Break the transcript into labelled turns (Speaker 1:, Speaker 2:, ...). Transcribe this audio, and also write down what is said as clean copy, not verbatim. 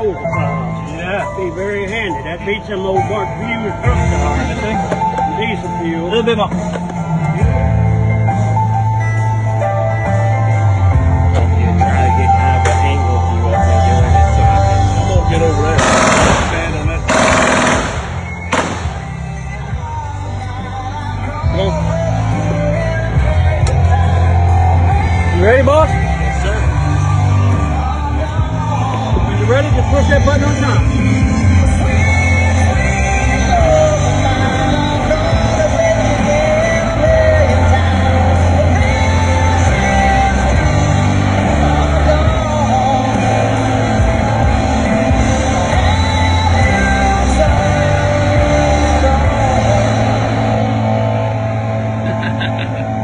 Speaker 1: Yeah. Be very handy. That beats some old Bart Fuse truck car. Diesel fuel.
Speaker 2: A little bit more.
Speaker 3: Try to get kind of an angle view up there doing it so I'm gonna get over there. Stand on that.
Speaker 1: You ready, boss?
Speaker 3: Yes, sir.
Speaker 1: You ready? Just push that button on top.